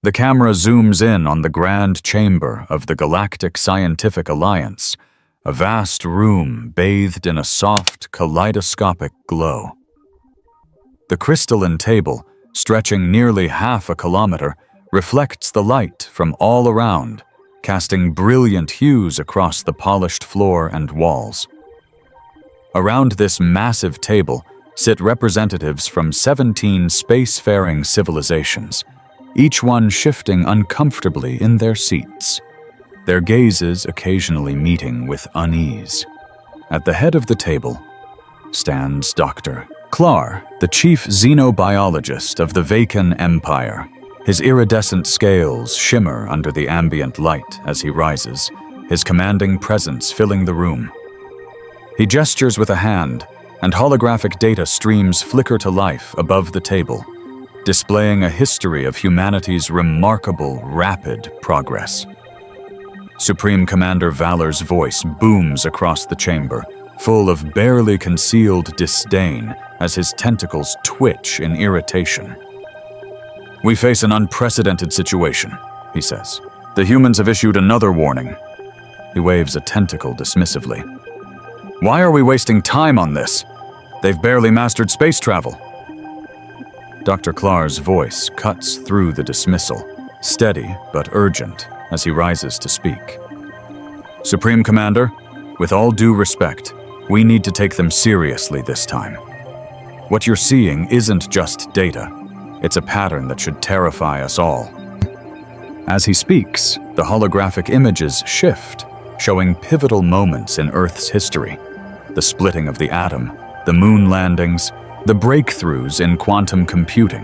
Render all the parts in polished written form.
The camera zooms in on the grand chamber of the Galactic Scientific Alliance, a vast room bathed in a soft, kaleidoscopic glow. The crystalline table, stretching nearly half a kilometer, reflects the light from all around, casting brilliant hues across the polished floor and walls. Around this massive table sit representatives from 17 spacefaring civilizations, each one shifting uncomfortably in their seats, their gazes occasionally meeting with unease. At the head of the table stands Dr. Klar, the chief xenobiologist of the Vacan Empire. His iridescent scales shimmer under the ambient light as he rises, his commanding presence filling the room. He gestures with a hand, and holographic data streams flicker to life above the table, displaying a history of humanity's remarkable, rapid progress. Supreme Commander Valor's voice booms across the chamber, full of barely concealed disdain as his tentacles twitch in irritation. "We face an unprecedented situation," he says. "The humans have issued another warning." He waves a tentacle dismissively. "Why are we wasting time on this? They've barely mastered space travel." Dr. Klar's voice cuts through the dismissal, steady but urgent, as he rises to speak. "Supreme Commander, with all due respect, we need to take them seriously this time. What you're seeing isn't just data. It's a pattern that should terrify us all." As he speaks, the holographic images shift, showing pivotal moments in Earth's history. The splitting of the atom, the moon landings, the breakthroughs in quantum computing.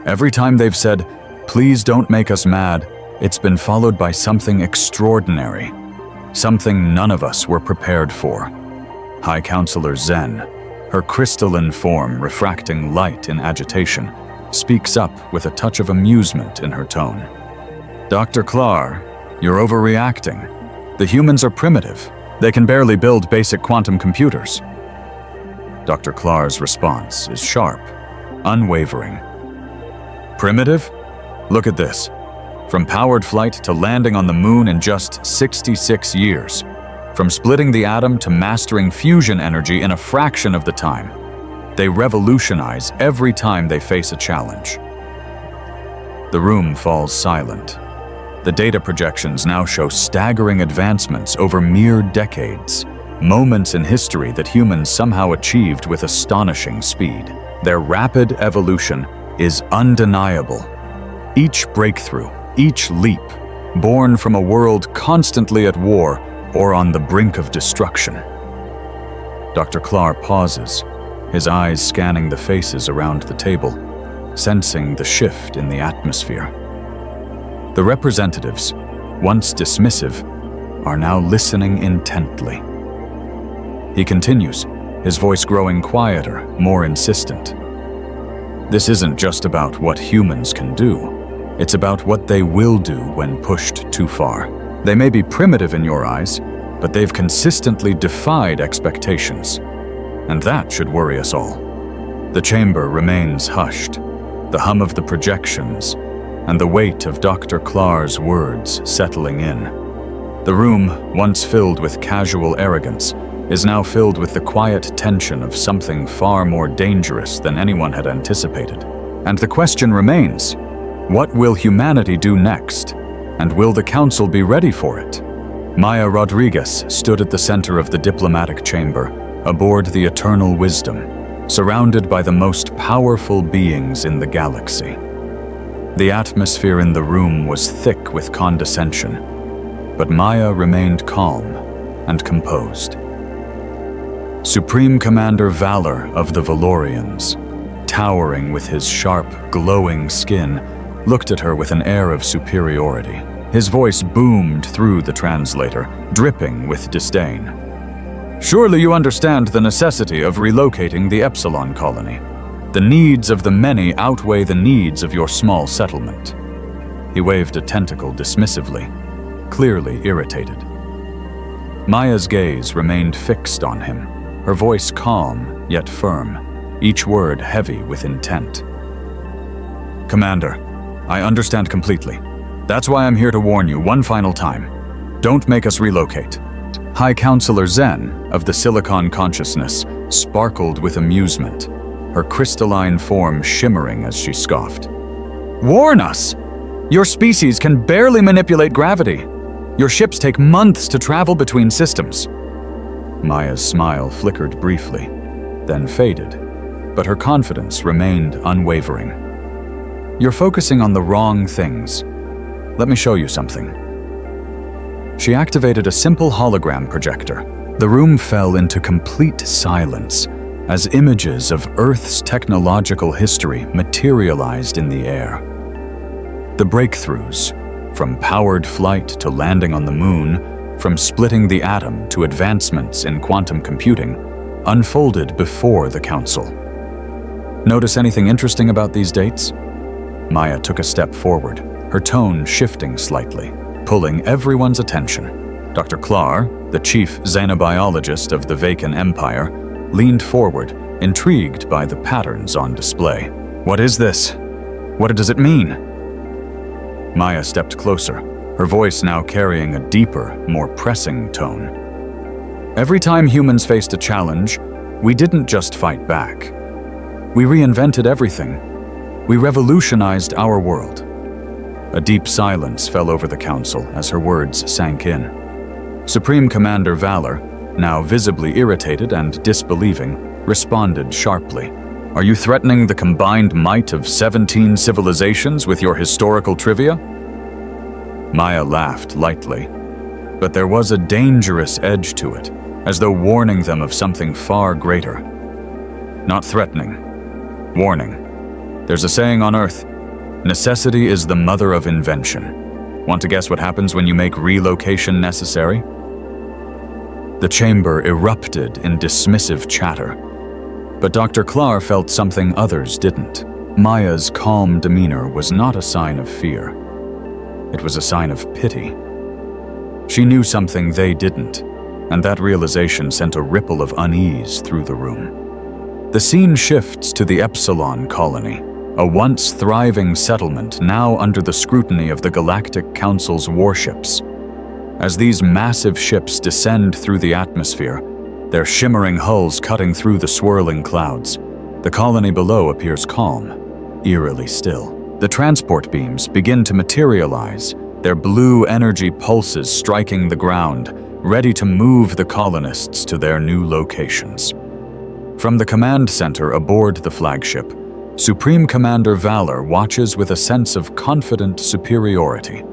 Every time they've said, "Please don't make us mad," it's been followed by something extraordinary, something none of us were prepared for. High Counselor Zen, her crystalline form refracting light in agitation, speaks up with a touch of amusement in her tone. "Dr. Klar, you're overreacting. The humans are primitive. They can barely build basic quantum computers." Dr. Klar's response is sharp, unwavering. "Primitive? Look at this. From powered flight to landing on the moon in just 66 years. From splitting the atom to mastering fusion energy in a fraction of the time. They revolutionize every time they face a challenge." The room falls silent. The data projections now show staggering advancements over mere decades, moments in history that humans somehow achieved with astonishing speed. Their rapid evolution is undeniable. Each breakthrough, each leap, born from a world constantly at war or on the brink of destruction. Dr. Klar pauses, his eyes scanning the faces around the table, sensing the shift in the atmosphere. The representatives, once dismissive, are now listening intently. He continues, his voice growing quieter, more insistent. "This isn't just about what humans can do. It's about what they will do when pushed too far. They may be primitive in your eyes, but they've consistently defied expectations. And that should worry us all." The chamber remains hushed, the hum of the projections, and the weight of Dr. Klar's words settling in. The room, once filled with casual arrogance, is now filled with the quiet tension of something far more dangerous than anyone had anticipated. And the question remains, what will humanity do next? And will the Council be ready for it? Maya Rodriguez stood at the center of the diplomatic chamber, aboard the Eternal Wisdom, surrounded by the most powerful beings in the galaxy. The atmosphere in the room was thick with condescension, but Maya remained calm and composed. Supreme Commander Valor of the Valorians, towering with his sharp, glowing skin, looked at her with an air of superiority. His voice boomed through the translator, dripping with disdain. "Surely you understand the necessity of relocating the Epsilon colony. The needs of the many outweigh the needs of your small settlement." He waved a tentacle dismissively, clearly irritated. Maya's gaze remained fixed on him, her voice calm yet firm, each word heavy with intent. "Commander, I understand completely. That's why I'm here to warn you one final time. Don't make us relocate. High Counselor Zen of the Silicon Consciousness sparkled with amusement, her crystalline form shimmering as she scoffed. Warn us! Your species can barely manipulate gravity. Your ships take months to travel between systems. Maya's smile flickered briefly, then faded, but her confidence remained unwavering. You're focusing on the wrong things. Let me show you something. She activated a simple hologram projector. The room fell into complete silence as images of Earth's technological history materialized in the air. The breakthroughs, from powered flight to landing on the moon, from splitting the atom to advancements in quantum computing, unfolded before the Council. Notice anything interesting about these dates? Maya took a step forward, her tone shifting slightly, pulling everyone's attention. Dr. Klar, the chief xenobiologist of the Vacan Empire, leaned forward, intrigued by the patterns on display. What is this? What does it mean? Maya stepped closer, her voice now carrying a deeper, more pressing tone. Every time humans faced a challenge, we didn't just fight back. We reinvented everything. We revolutionized our world. A deep silence fell over the Council as her words sank in. Supreme Commander Valor, now visibly irritated and disbelieving, responded sharply. Are you threatening the combined might of 17 civilizations with your historical trivia? Maya laughed lightly, but there was a dangerous edge to it, as though warning them of something far greater. Not threatening, warning. There's a saying on Earth, necessity is the mother of invention. Want to guess what happens when you make relocation necessary? The chamber erupted in dismissive chatter, but Dr. Klar felt something others didn't. Maya's calm demeanor was not a sign of fear. It was a sign of pity. She knew something they didn't, and that realization sent a ripple of unease through the room. The scene shifts to the Epsilon colony, a once thriving settlement now under the scrutiny of the Galactic Council's warships. As these massive ships descend through the atmosphere, their shimmering hulls cutting through the swirling clouds, the colony below appears calm, eerily still. The transport beams begin to materialize, their blue energy pulses striking the ground, ready to move the colonists to their new locations. From the command center aboard the flagship, Supreme Commander Valor watches with a sense of confident superiority,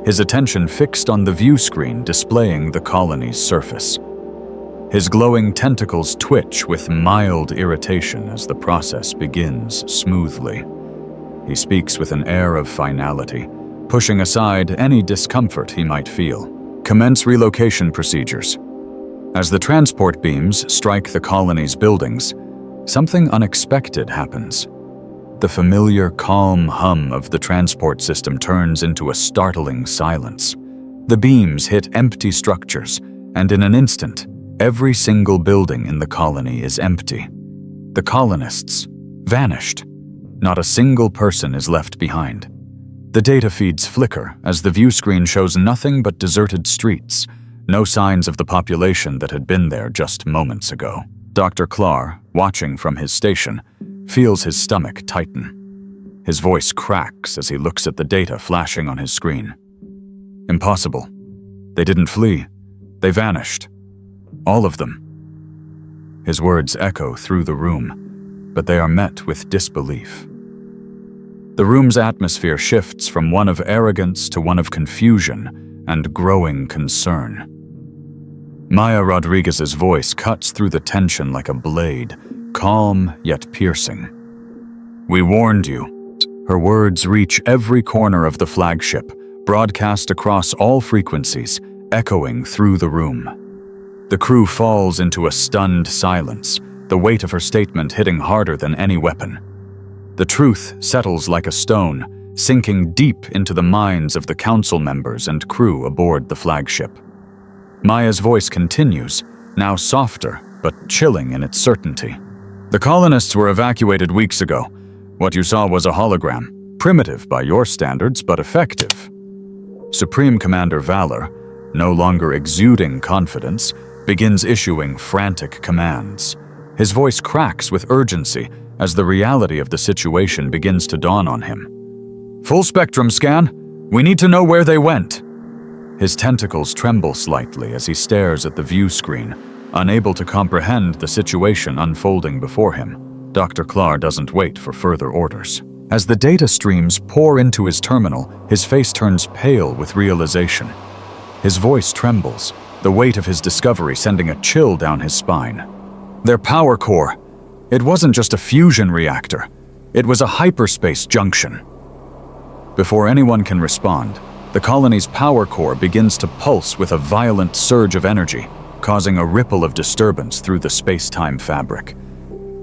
his attention fixed on the view screen displaying the colony's surface. His glowing tentacles twitch with mild irritation as the process begins smoothly. He speaks with an air of finality, pushing aside any discomfort he might feel. Commence relocation procedures. As the transport beams strike the colony's buildings, something unexpected happens. The familiar, calm hum of the transport system turns into a startling silence. The beams hit empty structures, and in an instant, every single building in the colony is empty. The colonists vanished. Not a single person is left behind. The data feeds flicker as the view screen shows nothing but deserted streets, no signs of the population that had been there just moments ago. Dr. Klar, watching from his station, feels his stomach tighten. His voice cracks as he looks at the data flashing on his screen. Impossible. They didn't flee. They vanished. All of them. His words echo through the room, but they are met with disbelief. The room's atmosphere shifts from one of arrogance to one of confusion and growing concern. Maya Rodriguez's voice cuts through the tension like a blade, calm yet piercing. We warned you. Her words reach every corner of the flagship, broadcast across all frequencies, echoing through the room. The crew falls into a stunned silence, the weight of her statement hitting harder than any weapon. The truth settles like a stone, sinking deep into the minds of the council members and crew aboard the flagship. Maya's voice continues, now softer, but chilling in its certainty. The colonists were evacuated weeks ago. What you saw was a hologram, Primitive by your standards, but effective. Supreme Commander Valor, no longer exuding confidence, begins issuing frantic commands. His voice cracks with urgency as the reality of the situation begins to dawn on him. Full spectrum scan. We need to know where they went. His tentacles tremble slightly as he stares at the view screen, unable to comprehend the situation unfolding before him. Dr. Clark doesn't wait for further orders. As the data streams pour into his terminal, his face turns pale with realization. His voice trembles, the weight of his discovery sending a chill down his spine. Their power core. It wasn't just a fusion reactor. It was a hyperspace junction. Before anyone can respond, the colony's power core begins to pulse with a violent surge of energy, causing a ripple of disturbance through the space-time fabric.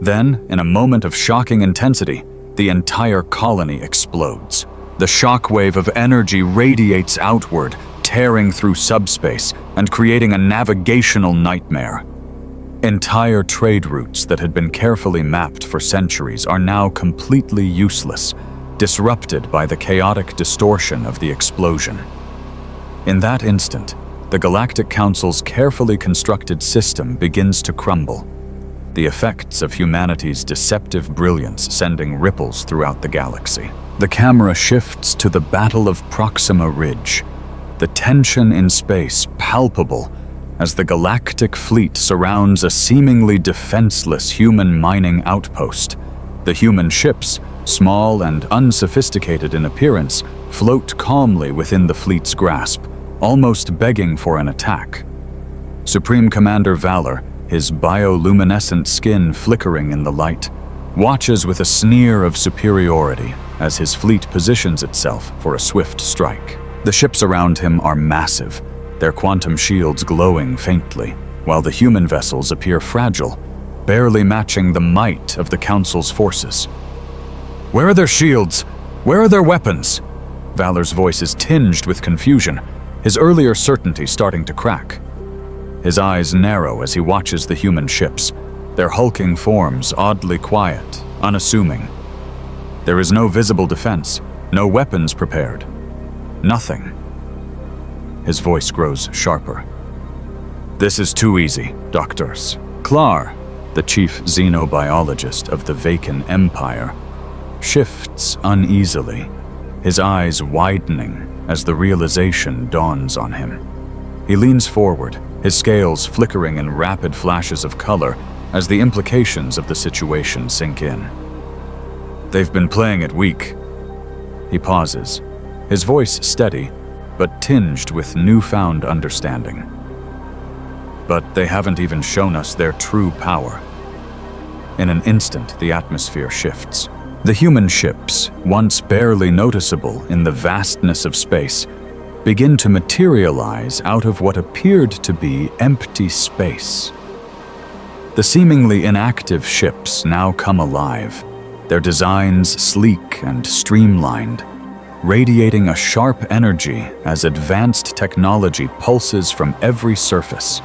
Then, in a moment of shocking intensity, the entire colony explodes. The shockwave of energy radiates outward, tearing through subspace and creating a navigational nightmare. Entire trade routes that had been carefully mapped for centuries are now completely useless, disrupted by the chaotic distortion of the explosion. In that instant, the Galactic Council's carefully constructed system begins to crumble, the effects of humanity's deceptive brilliance sending ripples throughout the galaxy. The camera shifts to the Battle of Proxima Ridge, the tension in space palpable as the galactic fleet surrounds a seemingly defenseless human mining outpost. The human ships, small and unsophisticated in appearance, float calmly within the fleet's grasp, almost begging for an attack. Supreme Commander Valor, his bioluminescent skin flickering in the light, watches with a sneer of superiority as his fleet positions itself for a swift strike. The ships around him are massive, their quantum shields glowing faintly, while the human vessels appear fragile, barely matching the might of the Council's forces. Where are their shields? Where are their weapons? Valor's voice is tinged with confusion, his earlier certainty starting to crack. His eyes narrow as he watches the human ships, their hulking forms oddly quiet, unassuming. There is no visible defense, no weapons prepared. Nothing. His voice grows sharper. This is too easy, doctors. Klar, the chief xenobiologist of the Vacan Empire, shifts uneasily, his eyes widening as the realization dawns on him. He leans forward, his scales flickering in rapid flashes of color as the implications of the situation sink in. They've been playing it weak. He pauses, his voice steady, but tinged with newfound understanding. But they haven't even shown us their true power. In an instant, the atmosphere shifts. The human ships, once barely noticeable in the vastness of space, begin to materialize out of what appeared to be empty space. The seemingly inactive ships now come alive, their designs sleek and streamlined, radiating a sharp energy as advanced technology pulses from every surface.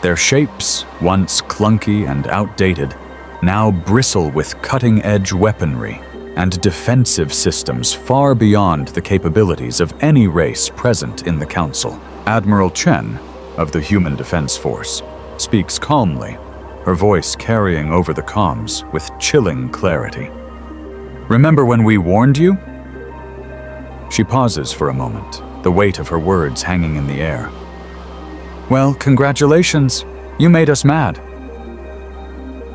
Their shapes, once clunky and outdated, now bristle with cutting-edge weaponry and defensive systems far beyond the capabilities of any race present in the Council. Admiral Chen, of the Human Defense Force, speaks calmly, her voice carrying over the comms with chilling clarity. Remember when we warned you? She pauses for a moment, the weight of her words hanging in the air. Well, congratulations. You made us mad.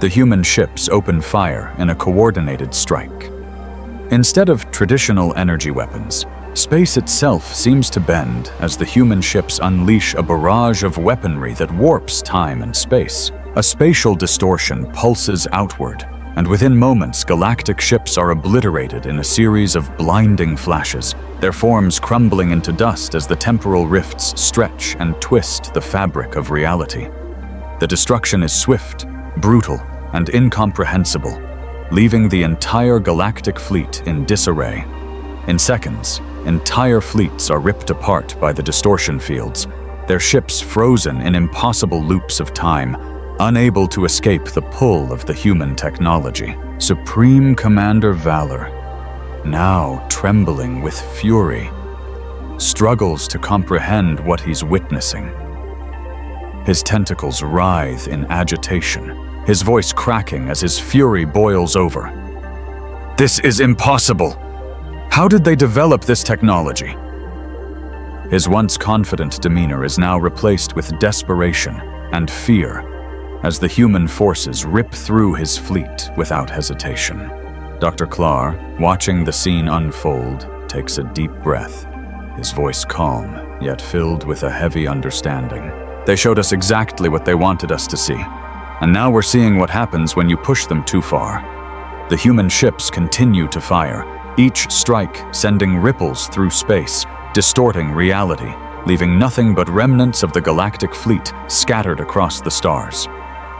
The human ships open fire in a coordinated strike. Instead of traditional energy weapons, space itself seems to bend as the human ships unleash a barrage of weaponry that warps time and space. A spatial distortion pulses outward, and within moments, galactic ships are obliterated in a series of blinding flashes, their forms crumbling into dust as the temporal rifts stretch and twist the fabric of reality. The destruction is swift, brutal, and incomprehensible, leaving the entire galactic fleet in disarray. In seconds, entire fleets are ripped apart by the distortion fields, their ships frozen in impossible loops of time, unable to escape the pull of the human technology. Supreme Commander Valor, now trembling with fury, struggles to comprehend what he's witnessing. His tentacles writhe in agitation, his voice cracking as his fury boils over. "This is impossible! How did they develop this technology?" His once confident demeanor is now replaced with desperation and fear as the human forces rip through his fleet without hesitation. Dr. Clar, watching the scene unfold, takes a deep breath, his voice calm, yet filled with a heavy understanding. "They showed us exactly what they wanted us to see, and now we're seeing what happens when you push them too far." The human ships continue to fire, each strike sending ripples through space, distorting reality, leaving nothing but remnants of the galactic fleet scattered across the stars.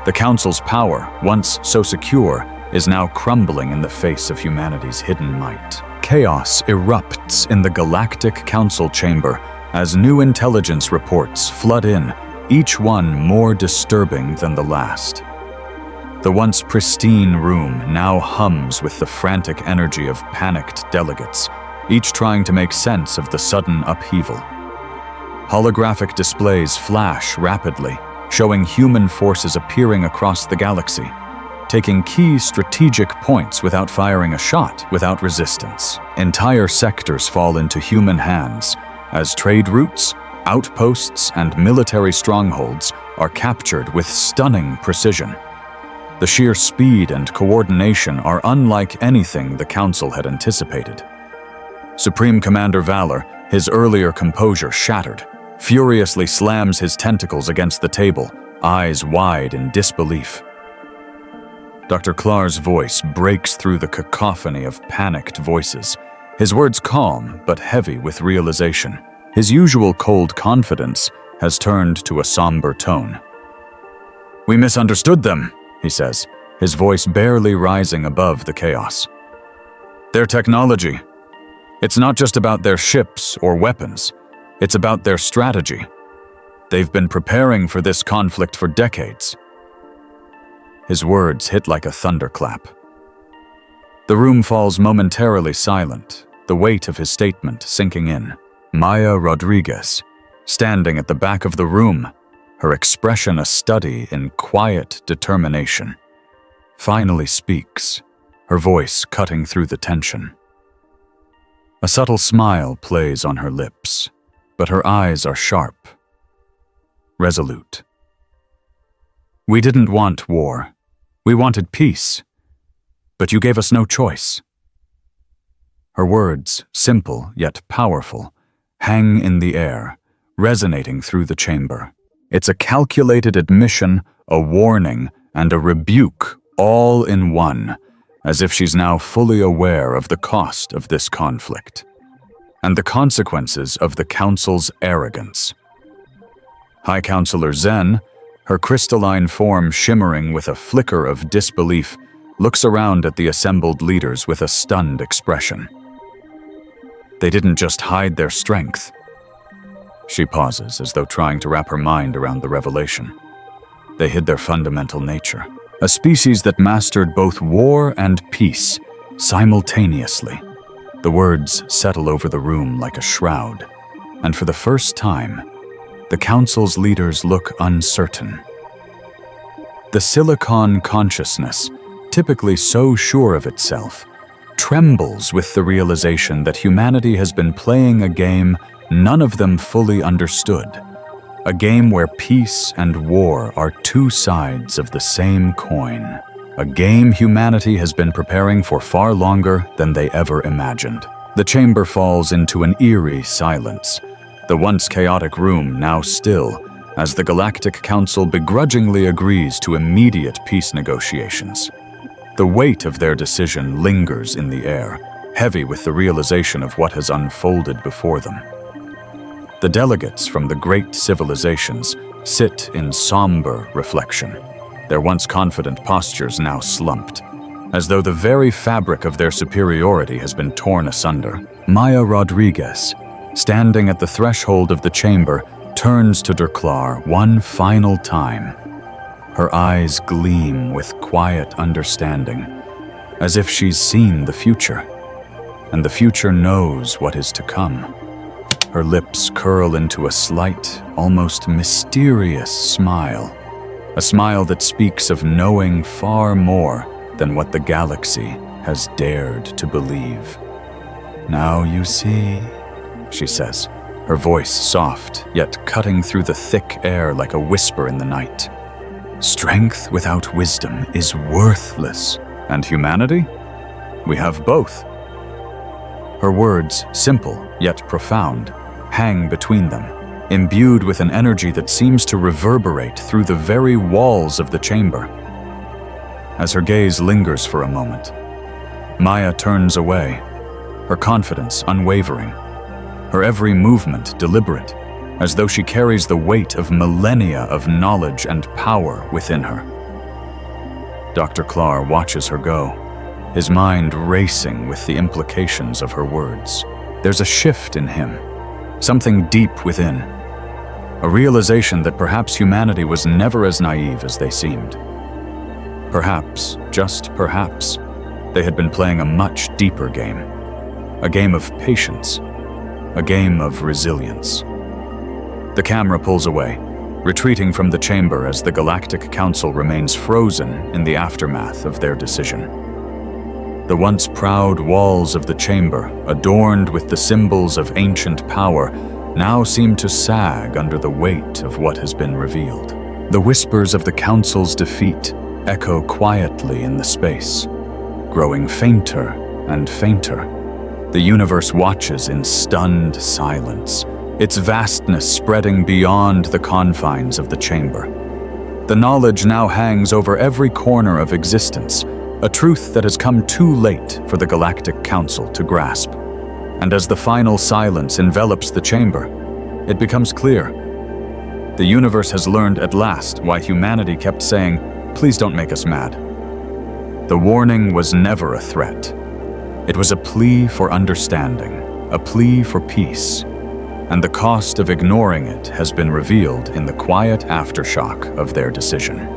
The Council's power, once so secure, is now crumbling in the face of humanity's hidden might. Chaos erupts in the Galactic Council chamber as new intelligence reports flood in, each one more disturbing than the last. The once pristine room now hums with the frantic energy of panicked delegates, each trying to make sense of the sudden upheaval. Holographic displays flash rapidly, showing human forces appearing across the galaxy, taking key strategic points without firing a shot, without resistance. Entire sectors fall into human hands as trade routes, outposts, and military strongholds are captured with stunning precision. The sheer speed and coordination are unlike anything the Council had anticipated. Supreme Commander Valor, his earlier composure shattered, furiously slams his tentacles against the table, eyes wide in disbelief. Dr. Clar's voice breaks through the cacophony of panicked voices, his words calm but heavy with realization. His usual cold confidence has turned to a somber tone. "We misunderstood them," he says, his voice barely rising above the chaos. "Their technology. It's not just about their ships or weapons. It's about their strategy. They've been preparing for this conflict for decades." His words hit like a thunderclap. The room falls momentarily silent, the weight of his statement sinking in. Maya Rodriguez, standing at the back of the room, her expression a study in quiet determination, finally speaks, her voice cutting through the tension. A subtle smile plays on her lips, but her eyes are sharp, resolute. "We didn't want war. We wanted peace. But you gave us no choice." Her words, simple yet powerful, hang in the air, resonating through the chamber. It's a calculated admission, a warning, and a rebuke, all in one, as if she's now fully aware of the cost of this conflict and the consequences of the Council's arrogance. High Counselor Zen, her crystalline form shimmering with a flicker of disbelief, looks around at the assembled leaders with a stunned expression. They didn't just hide their strength. She pauses as though trying to wrap her mind around the revelation. They hid their fundamental nature, a species that mastered both war and peace simultaneously. The words settle over the room like a shroud, and for the first time, the Council's leaders look uncertain. The Silicon consciousness, typically so sure of itself, trembles with the realization that humanity has been playing a game none of them fully understood. A game where peace and war are two sides of the same coin. A game humanity has been preparing for far longer than they ever imagined. The chamber falls into an eerie silence, the once chaotic room now still, as the Galactic Council begrudgingly agrees to immediate peace negotiations. The weight of their decision lingers in the air, heavy with the realization of what has unfolded before them. The delegates from the great civilizations sit in somber reflection, their once confident postures now slumped, as though the very fabric of their superiority has been torn asunder. Maya Rodriguez, standing at the threshold of the chamber, turns to Derklar one final time. Her eyes gleam with quiet understanding, as if she's seen the future. and the future knows what is to come. Her lips curl into a slight, almost mysterious smile. A smile that speaks of knowing far more than what the galaxy has dared to believe. "Now you see," she says, her voice soft, yet cutting through the thick air like a whisper in the night. "Strength without wisdom is worthless. And humanity? We have both." Her words, simple yet profound, hang between them, imbued with an energy that seems to reverberate through the very walls of the chamber. As her gaze lingers for a moment, Maya turns away, her confidence unwavering, her every movement deliberate, as though she carries the weight of millennia of knowledge and power within her. Dr. Clar watches her go, his mind racing with the implications of her words. There's a shift in him, something deep within, a realization that perhaps humanity was never as naive as they seemed. Perhaps, just perhaps, they had been playing a much deeper game, a game of patience, a game of resilience. The camera pulls away, retreating from the chamber as the Galactic Council remains frozen in the aftermath of their decision. The once proud walls of the chamber, adorned with the symbols of ancient power, now seem to sag under the weight of what has been revealed. The whispers of the Council's defeat echo quietly in the space, growing fainter and fainter. The universe watches in stunned silence, its vastness spreading beyond the confines of the chamber. The knowledge now hangs over every corner of existence, a truth that has come too late for the Galactic Council to grasp. And as the final silence envelops the chamber, it becomes clear. The universe has learned at last why humanity kept saying, "Please don't make us mad." The warning was never a threat. It was a plea for understanding, a plea for peace. And the cost of ignoring it has been revealed in the quiet aftershock of their decision.